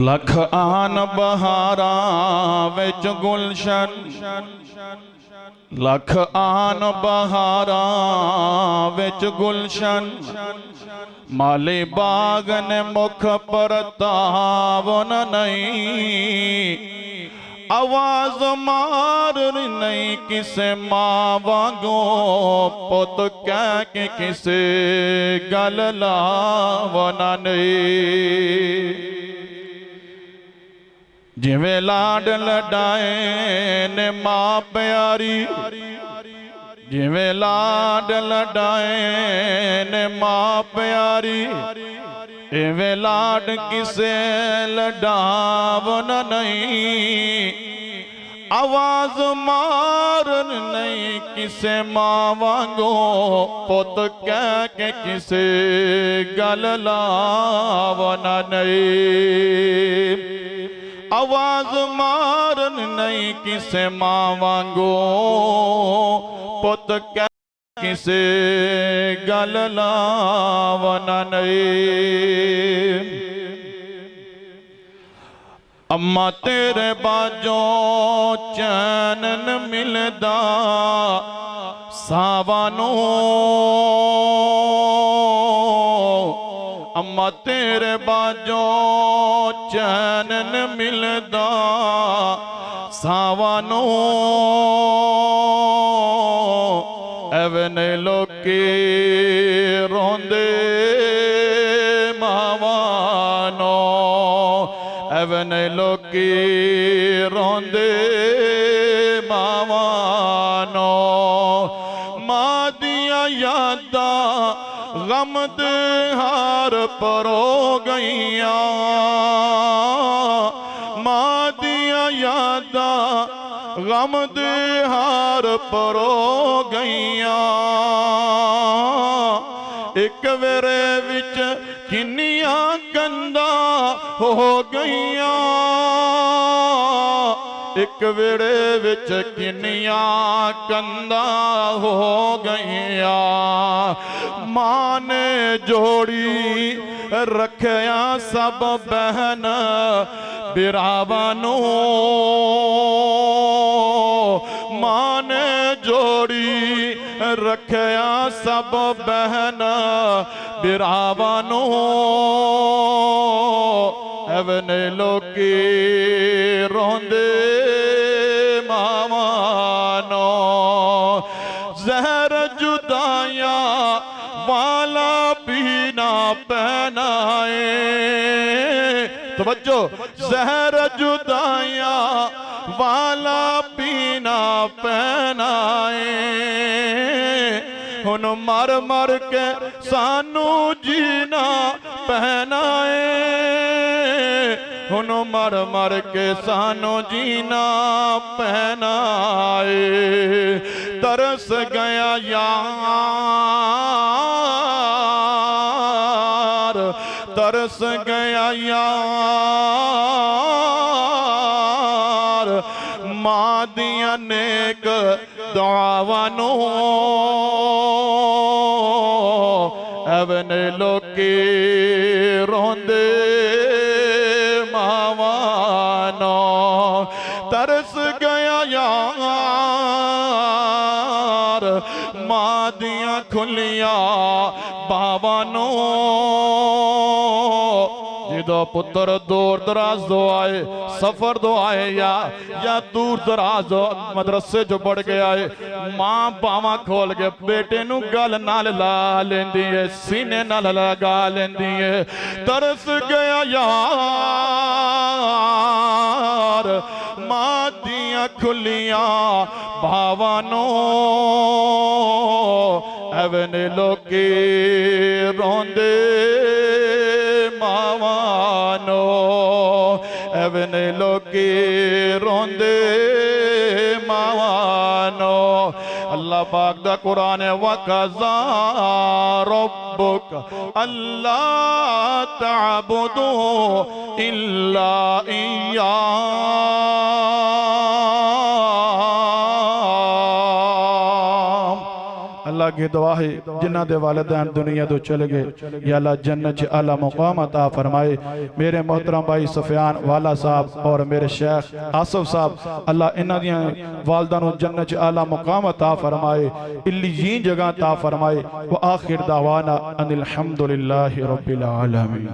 लख आन बहारा विच गुलशन, लख आन बहारा विच गुलशन। माली बाग ने मुख परतावन नहीं, आवाज मार नहीं किसे मां वांगो, पुत कह के किसे गल लावना नहीं। जिवें लाड लडाए ने मां प्यारी, जिवें लाड लडाए ने मां प्यारी, इवें लाड किसे लडावन नहीं। आवाज मारन नहीं किसे मां वांगो, पुत कह के किसे गल लावना नहीं। आवाज मारन नहीं किसे मां वांगो, पुत कह किसे गल लावना नहीं। अम्मा तेरे बाजों चैन न मिलदा सावानो, अम्मा तेरे बाजों चैन न मिलदा सावानो। एवने लोकी रोंदे मावानो, एवने लोकी रोंदे मावानो। मां दिया यादा गम दे हार परो गईया, मां दिया यादा गम दे हार परो गईया। एक वेरे विच किन्निया कंदा हो गईया, एक वेड़े विच किन्निया कंदा हो गईया। मां ने जोड़ी रखया सब बहन बिरावानों, मां ने जोड़ी रखया सब बहन बिरावानों। एवने लोकी रोंदे मावानो, जहर जुदाया वाला पीना पहनाए। तवज्जो, जहर जुदाया वाला पीना पहनाए। हुन मर मर के सानू जीना पहनाए, हुन मर मर के सानू जीना पहनाए। तरस गया यार, तरस गया यार, मां दिया नेक दुआवानों। एवने लोकी रोंदे मावानो। तरस गया यार, मां दिया खुलिया बावानो। जिदो पुत्र दूर दराज दो आए, सफर दो आए या दूर दराज मदरसे जो बढ़ गया है, मां बावा खोल के बेटे नू गल नाल ला लेंदी है, सीने नाल लगा लेंदी है। तरस गया यार, मां दिया खुलिया भावानो। एवने लोकी रोंदे मावानो, एवने लोकी रोंदे मावानो। अल्लाह पाक दा कुरान है, वकज़ा रब्बुक अल्ला तअबुदू इल्ला इय्या। अल्लाह अगे दुआ है जिन्हां दे वालिदैन दुनिया तो चले गए या अल्लाह जन्नत च आला मुकाम अता फरमाए। मेरे मोहतरम भाई सुफियान वाला साहब और मेरे शेख आसफ साहब अल्लाह इन्हां दियां वालदा नूं जन्नत च आला मुकाम अता फरमाए, इल्लियीन जगह अता फरमाए। व आखिर दावाना अनिल हम्दुलिल्लाहि रब्बिल आलमीन।